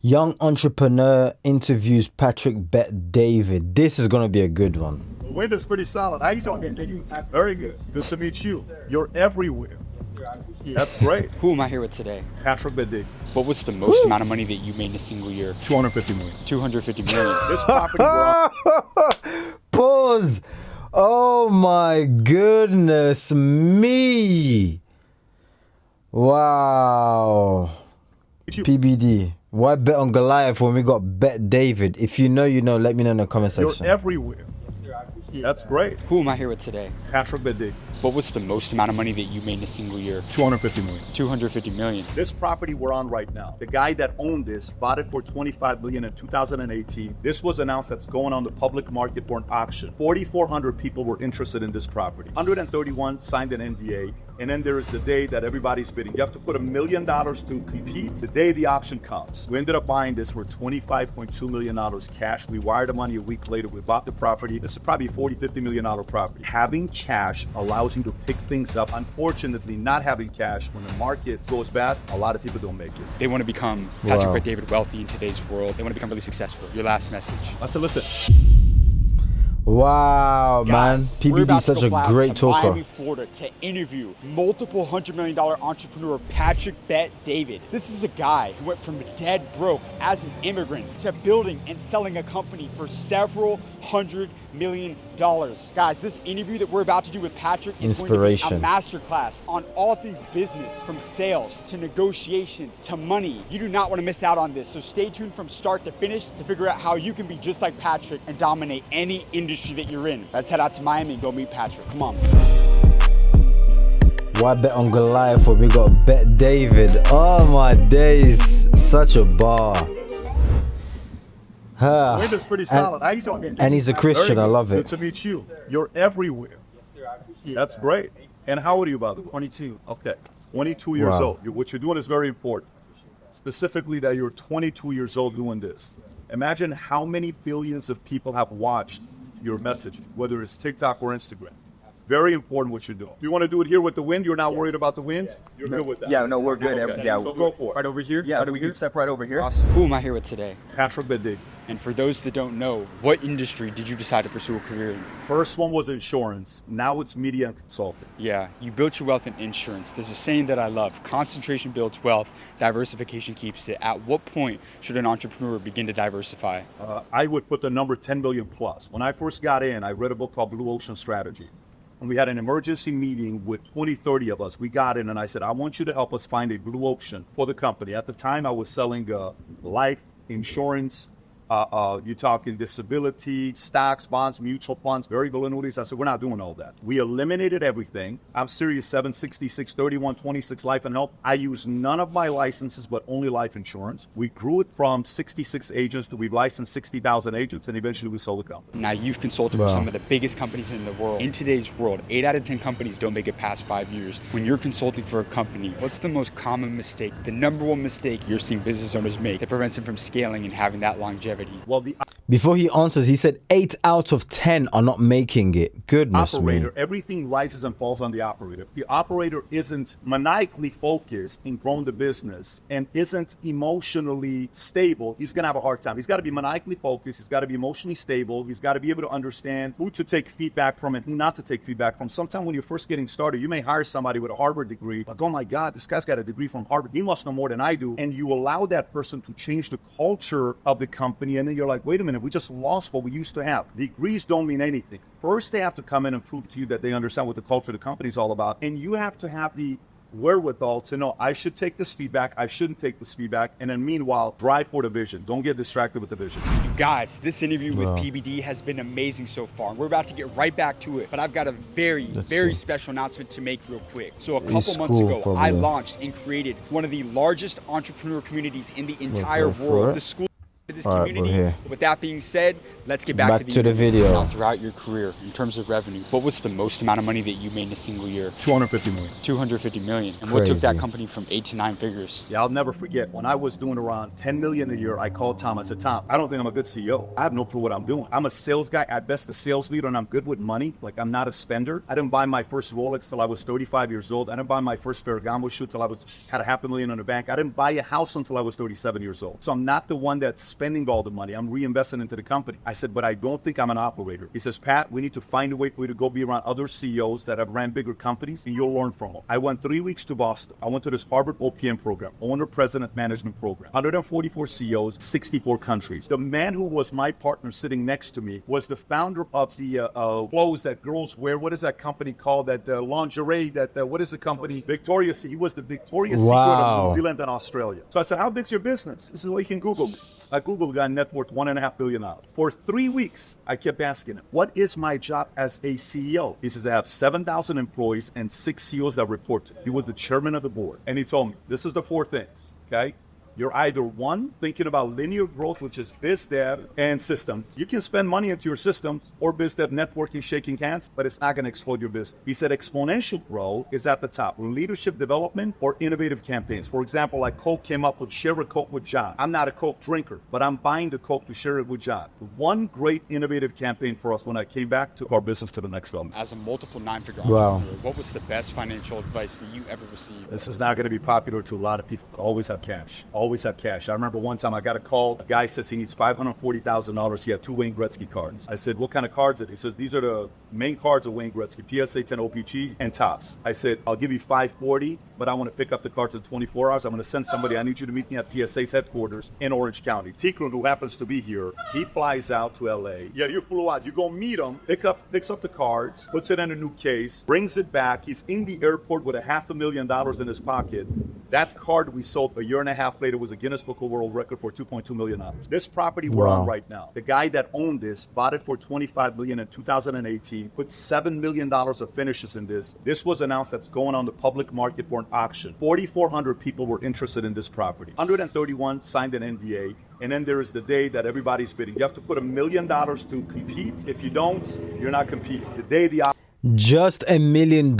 Young entrepreneur interviews Patrick Bet David. This is gonna be a good one. The wind is pretty solid. How you doing? Very good. Good to meet you. You're everywhere. That's great. Who am I here with today? Patrick Bet David. What was the most amount of money that you made in a single year? 250 million. 250 million. This property we're Pause. Oh my goodness me. Wow. PBD. Why bet on Goliath when we got Bet David? If you know, you know. Let me know in the comment section. You're everywhere. That's great. Who am I here with today? Patrick Bet David. What was the most amount of money that you made in a single year? 250 million. 250 million. This property we're on right now, the guy that owned this bought it for 25 million in 2018. This was announced that's going on the public market for an auction. 4,400 people were interested in this property. 131 signed an NDA. And then there is the day that everybody's bidding. You have to put $1 million to compete. The day the auction comes. We ended up buying this for $25.2 million cash. We wired the money a week later. We bought the property. This is probably a $40-50 million property. Having cash allows you to pick things up. Unfortunately, not having cash, when the market goes bad, a lot of people don't make it. They want to become Patrick Bet David wealthy in today's world. They want to become really successful. Your last message. I said, listen. Wow, Guys, man. we're PBD about is such to a go fly out great to talker. Miami, Florida to interview multiple $100 million entrepreneur Patrick Bet David. This is a guy who went from dead broke as an immigrant to building and selling a company for several $100 million. Guys, this interview that we're about to do with Patrick is going to be a masterclass on all things business, from sales to negotiations to money. You do not want to miss out on this. So stay tuned from start to finish to figure out how you can be just like Patrick and dominate any industry that you're in. Let's head out to Miami and go meet Patrick. Come on. Why bet on Goliath when we got Bet David? Oh my days. Such a bar. The wind is pretty solid. How you doing? And he's a Christian. I love it. Good to meet you. You're everywhere. That's great. And how old are you, by the way? 22. Okay. 22 years old. What you're doing is very important. Specifically that you're 22 years old doing this. Imagine how many billions of people have watched your message, whether it's TikTok or Instagram. Very important what you're doing. Do you want to do it here with the wind? You're not worried about the wind? You're good with that? Yeah, no, we're good. Okay. Yeah, So go for it. Right over here? yeah, Right over we here? can step right over here. Awesome. Who am I here with today? Patrick Bet David. And for those that don't know, what industry did you decide to pursue a career in? First one was insurance. Now it's media and consulting. Yeah, you built your wealth in insurance. There's a saying that I love: concentration builds wealth, diversification keeps it. At what point should an entrepreneur begin to diversify? I would put the number 10 million plus. When I first got in, I read a book called Blue Ocean Strategy. And we had an emergency meeting with 20, 30 of us. We got in and I said, I want you to help us find a blue ocean for the company. At the time, I was selling life insurance. You're talking disability, stocks, bonds, mutual funds, variable annuities. I said, we're not doing all that. We eliminated everything. I'm Series 766, 31, 26 life and health. I use none of my licenses, but only life insurance. We grew it from 66 agents to we've licensed 60,000 agents, and eventually we sold the company. Now, you've consulted with some of the biggest companies in the world. In today's world, 8 out of 10 companies don't make it past 5 years. When you're consulting for a company, what's the most common mistake, the number one mistake you're seeing business owners make that prevents them from scaling and having that longevity? Well, Before he answers, he said 8 out of 10 are not making it. Goodness operator, me. everything rises and falls on the operator. If the operator isn't maniacally focused in growing the business and isn't emotionally stable, he's going to have a hard time. He's got to be maniacally focused. He's got to be emotionally stable. He's got to be able to understand who to take feedback from and who not to take feedback from. Sometimes when you're first getting started, you may hire somebody with a Harvard degree, like, oh my God, this guy's got a degree from Harvard. He must know more than I do. And you allow that person to change the culture of the company. And then you're like, wait a minute, we just lost what we used to have. Degrees don't mean anything. First, they have to come in and prove to you that they understand what the culture of the company is all about. And you have to have the wherewithal to know, I should take this feedback, I shouldn't take this feedback. And then meanwhile, drive for the vision. Don't get distracted with the vision. Guys, this interview with PBD has been amazing so far. We're about to get right back to it, but I've got a very special announcement to make real quick. So a couple months ago, I launched and created one of the largest entrepreneur communities in the entire world. The school this All right, community. we're here. With that being said, let's get back Back to the to the interview. video. Now, throughout your career, in terms of revenue, what was the most amount of money that you made in a single year? 250 million. 250 million. And what took that Crazy. company from 8 to 9 figures? Yeah, I'll never forget when I was doing around 10 million a year. I called Tom. I said, Tom, I don't think I'm a good CEO. I have no clue what I'm doing. I'm a sales guy, at best a sales leader, and I'm good with money. Like, I'm not a spender. I didn't buy my first Rolex till I was 35 years old. I didn't buy my first Ferragamo shoe till I had $500,000 in the bank. I didn't buy a house until I was 37 years old. So I'm not the one that's spending all the money. I'm reinvesting into the company. I said, but I don't think I'm an operator. He says, Pat, we need to find a way for you to go be around other CEOs that have ran bigger companies, and you'll learn from them. I went 3 weeks to Boston. I went to this Harvard OPM program, Owner President Management Program. 144 CEOs, 64 countries. The man who was my partner sitting next to me was the founder of the clothes that girls wear. What is that company called? That lingerie, what is the company? Victoria's Secret. He was the Victoria's Secret of New Zealand and Australia. So I said, how big's your business? This is what you can Google me. I Googled the guy, net worth $1.5 billion. For 3 weeks, I kept asking him, what is my job as a CEO? He says, I have 7,000 employees and 6 CEOs that report to me. He was the chairman of the board. And he told me, this is the 4 things, okay? You're either one, thinking about linear growth, which is biz dev and systems. You can spend money into your systems or biz dev networking, shaking hands, but it's not going to explode your business. He said exponential growth is at the top. Leadership development or innovative campaigns. For example, like Coke came up with Share a Coke with John. I'm not a Coke drinker, but I'm buying the Coke to share it with John. One great innovative campaign for us when I came back took our business to the next level. As a multiple 9-figure Wow. entrepreneur, what was the best financial advice that you ever received? This is not going to be popular to a lot of people. Always have cash. Always have cash. I remember one time I got a call. A guy says he needs $540,000. He had 2 Wayne Gretzky cards. I said, what kind of cards are they? He says, these are the main cards of Wayne Gretzky, PSA 10 OPG and Topps. I said, I'll give you $540, but I want to pick up the cards in 24 hours. I'm going to send somebody. I need you to meet me at PSA's headquarters in Orange County. Tikron, who happens to be here, he flies out to LA. Yeah, you flew out. You go meet him, picks up the cards, puts it in a new case, brings it back. He's in the airport with $500,000 in his pocket. That card we sold a year and a half later was a Guinness Book of World Record for $2.2 million. This property we're on right now, the guy that owned this bought it for $25 million in 2018, put $7 million of finishes in this. This was announced that's going on the public market for an auction. 4,400 people were interested in this property. 131 signed an NDA. And then there is the day that everybody's bidding. You have to put $1 million to compete. If you don't, you're not competing. The day the Just $1 million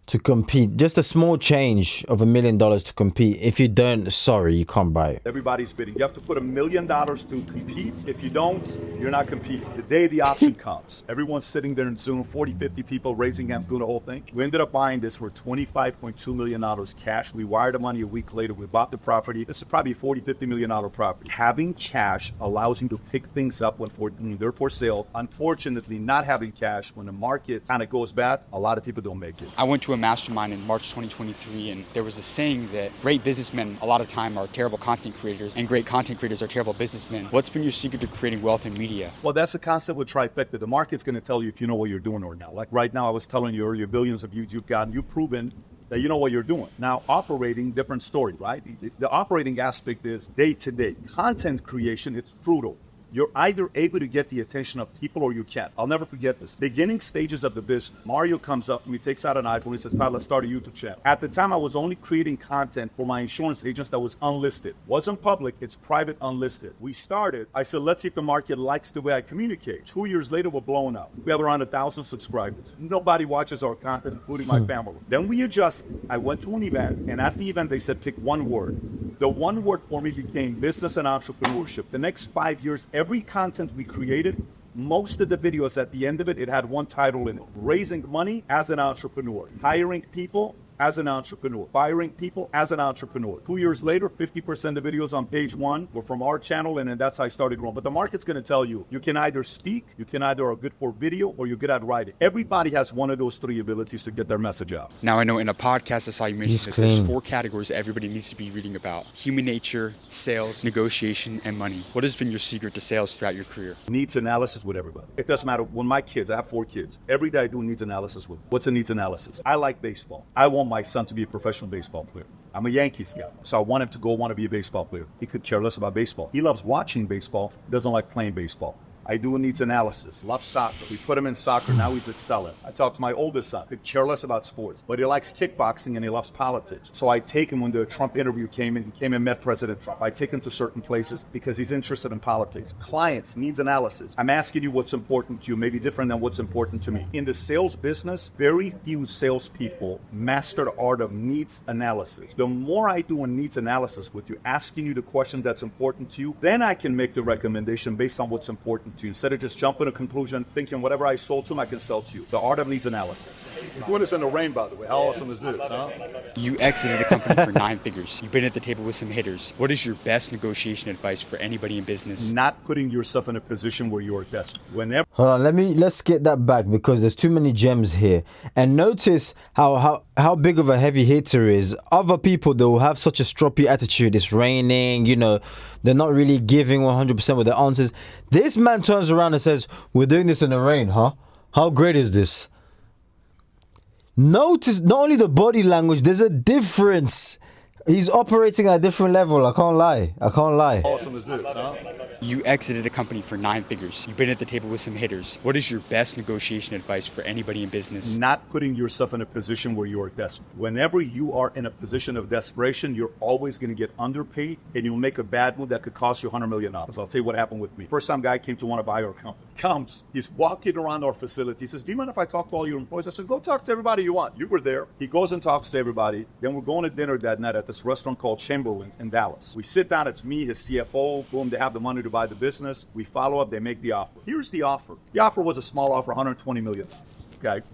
to compete. Just a small change of $1 million to compete. If you don't, sorry, you can't buy it. everybody's bidding. You have to put $1 million to compete. If you don't, you're not competing. The day the auction comes, everyone's sitting there in Zoom, 40, 50 people raising hands, doing the whole thing. We ended up buying this for $25.2 million cash. We wired the money a week later. We bought the property. This is probably a $40, $50 million property. Having cash allows you to pick things up when they're for sale. Unfortunately, not having cash, when the market kind of goes bad, a lot of people don't make it. I went to a mastermind in March 2023, and there was a saying that great businessmen a lot of time are terrible content creators, and great content creators are terrible businessmen. What's been your secret to creating wealth in media? Well, that's the concept with trifecta. The market's going to tell you if you know what you're doing or not. Like right now, I was telling you earlier, billions of views you've gotten, you've proven that you know what you're doing. Now, operating, different story, right? The operating aspect is day to day. Content creation, it's brutal. You're either able to get the attention of people or you can't. I'll never forget this. Beginning stages of the business, Mario comes up and he takes out an iPhone. He says, Pat, let's start a YouTube channel. At the time, I was only creating content for my insurance agents that was unlisted. Wasn't public, it's private, unlisted. We started, I said, let's see if the market likes the way I communicate. 2 years later, we're blowing up. We have around 1,000 subscribers. Nobody watches our content, including my family. Then we adjusted. I went to an event, and at the event, they said, pick one word. The one word for me became business and entrepreneurship. The next 5 years, every content we created, most of the videos at the end of it, it had one title in it: raising money as an entrepreneur, hiring people as an entrepreneur, firing people as an entrepreneur. 2 years later, 50% of videos on page one were from our channel, and then that's how I started growing. But the market's going to tell you, you can either speak, you can either are good for video, or you're good at writing. Everybody has one of those 3 abilities to get their message out. Now, I know in a podcast I saw you mention He's that there's clean. 4 categories that everybody needs to be reading about: human nature, sales, negotiation, and money. What has been your secret to sales throughout your career? Needs analysis with everybody. It doesn't matter. When my kids, I have 4 kids, every day I do needs analysis with them. What's a needs analysis? I like baseball. I want my son to be a professional baseball player. I'm a Yankees guy, so I want to be a baseball player. He could care less about baseball. He loves watching baseball, doesn't like playing baseball. I do a needs analysis. Loves soccer. We put him in soccer. Now he's excelling. I talk to my oldest son. Could care less about sports, but he likes kickboxing and he loves politics. So I take him when the Trump interview came in. He came and met President Trump. I take him to certain places because he's interested in politics. Clients, needs analysis. I'm asking you what's important to you, maybe different than what's important to me. In the sales business, very few salespeople master the art of needs analysis. The more I do a needs analysis with you, asking you the question that's important to you, then I can make the recommendation based on what's important to you. Instead of just jumping to a conclusion, thinking whatever I sold to him, I can sell to you. The art of needs analysis. We're doing this in the rain, by the way. How awesome is this, huh? You exited a company for 9 figures. You've been at the table with some hitters. What is your best negotiation advice for anybody in business? Not putting yourself in a position where you are desperate. Whenever Hold on, let's get that back because there's too many gems here. And notice how big of a heavy hitter is. Other people, they will have such a stroppy attitude. It's raining, they're not really giving 100% with their answers. This man turns around and says, "We're doing this in the rain, huh? How great is this?" Notice not only the body language, there's a difference. He's operating at a different level. I can't lie. How awesome is this, huh? You exited a company for 9 figures. You've been at the table with some hitters. What is your best negotiation advice for anybody in business? Not putting yourself in a position where you are desperate. Whenever you are in a position of desperation, you're always going to get underpaid and you'll make a bad move that could cost you $100 million. I'll tell you what happened with me. First time guy came to want to buy our company. Comes, he's walking around our facility. He says, "Do you mind if I talk to all your employees?" I said, "Go talk to everybody you want. You were there." He goes and talks to everybody. Then we're going to dinner that night at this restaurant called Chamberlain's in Dallas. We sit down, it's me, his CFO, boom, they have the money to buy the business. We follow up, they make the offer. Here's the offer. The offer was a small offer, $120 million, okay?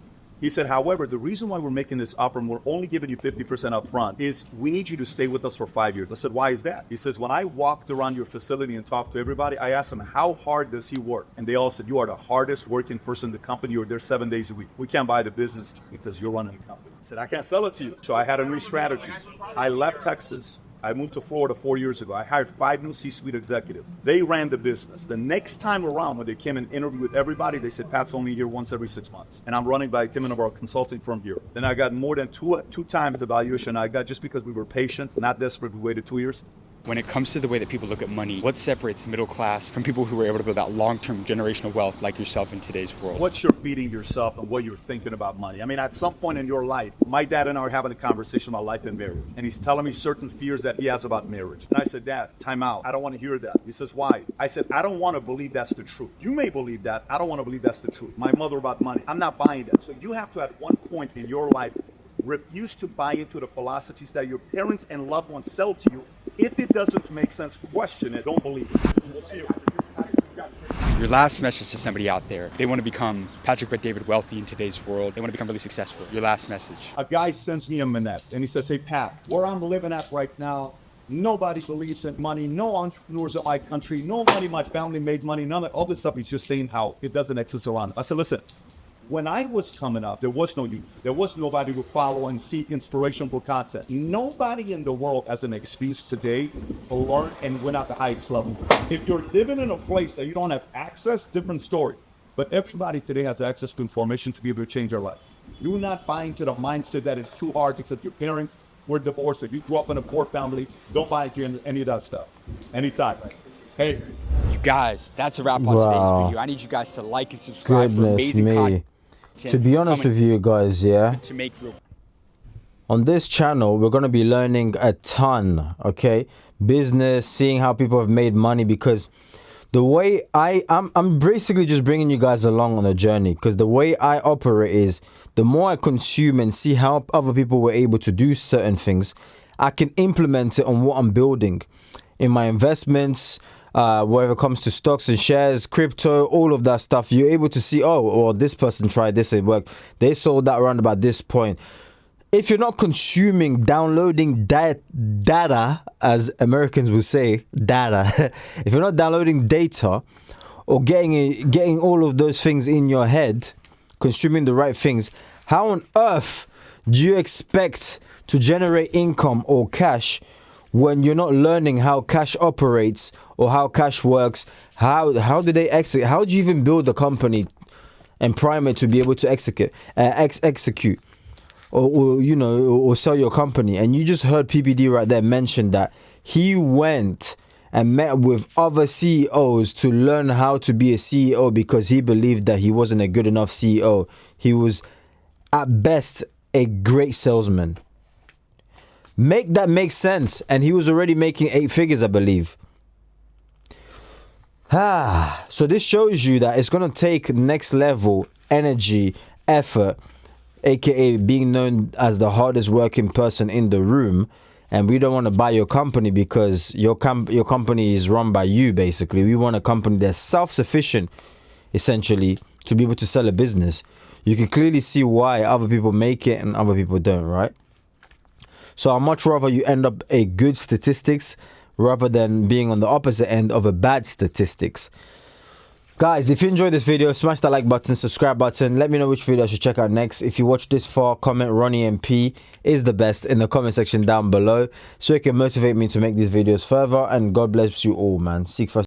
He said, however, the reason why we're making this offer and we're only giving you 50% up front is we need you to stay with us for 5 years. I said, why is that? He says, when I walked around your facility and talked to everybody, I asked them, how hard does he work? And they all said, you are the hardest working person in the company. You're there 7 days a week. We can't buy the business because you're running the company. I said, I can't sell it to you. So I had a new strategy. I left Texas. I moved to Florida 4 years ago. I hired 5 new C-suite executives. They ran the business. The next time around, when they came and interviewed with everybody, they said, Pat's only here once every 6 months. And I'm running by Tim and our consulting firm here. Then I got more than two times the valuation I got just because we were patient, not desperate. We waited 2 years. When it comes to the way that people look at money, what separates middle class from people who are able to build that long-term generational wealth like yourself in today's world? What you're feeding yourself and what you're thinking about money. I mean, at some point in your life, my dad and I are having a conversation about life and marriage. And he's telling me certain fears that he has about marriage. And I said, Dad, time out. I don't want to hear that. He says, why? I said, I don't want to believe that's the truth. You may believe that. I don't want to believe that's the truth. My mother about money. I'm not buying that. So you have to, at one point in your life, refuse to buy into the philosophies that your parents and loved ones sell to you. If it doesn't make sense, question it. Don't believe it. We'll see you. Your last message to somebody out there, they want to become Patrick Bet-David wealthy in today's world. They want to become really successful. Your last message. A guy sends me a manette and he says, hey, Pat, where I'm living at right now, nobody believes in money. No entrepreneurs in my country. Nobody in my family made money. None of all this stuff. He's just saying how it doesn't exist around. I said, listen. When I was coming up, there was no youth. There was nobody to follow and seek inspirational content. Nobody in the world has an excuse today to learn and win at the highest level. If you're living in a place that you don't have access, different story. But everybody today has access to information to be able to change their life. Do not buy into the mindset that it's too hard because your parents were divorced. If you grew up in a poor family, don't buy into any of that stuff. Anytime. Hey. You guys, that's a wrap on today's video. I need you guys to like and subscribe for amazing content. To be honest with you guys, yeah, on this channel, we're going to be learning a ton, okay? Business, seeing how people have made money, because the way I'm basically just bringing you guys along on a journey, because the way I operate is the more I consume and see how other people were able to do certain things, I can implement it on what I'm building in my investments, whether it comes to stocks and shares, crypto, all of that stuff. You're able to see, oh, well, this person tried this, it worked. They sold that around about this point. If you're not consuming, downloading data, as Americans would say, data, if you're not downloading data or getting all of those things in your head, consuming the right things, how on earth do you expect to generate income or cash when you're not learning how cash operates or how cash works? How do they execute? How do you even build a company and prime it to be able to execute or sell your company? And you just heard PPD right there mention that he went and met with other CEOs to learn how to be a CEO because he believed that he wasn't a good enough CEO. He was, at best, a great salesman. Make that make sense. And he was already making 8 figures, I believe. So this shows you that it's going to take next level energy, effort, aka being known as the hardest working person in the room. And we don't want to buy your company because your company is run by you, basically. We want a company that's self-sufficient, essentially, to be able to sell a business. You can clearly see why other people make it and other people don't, right? So I'd much rather you end up a good statistics rather than being on the opposite end of a bad statistics. Guys, if you enjoyed this video, smash that like button, subscribe button. Let me know which video I should check out next. If you watched this far, comment Ronnie MP is the best in the comment section down below so it can motivate me to make these videos further. And God bless you all, man. Seek first.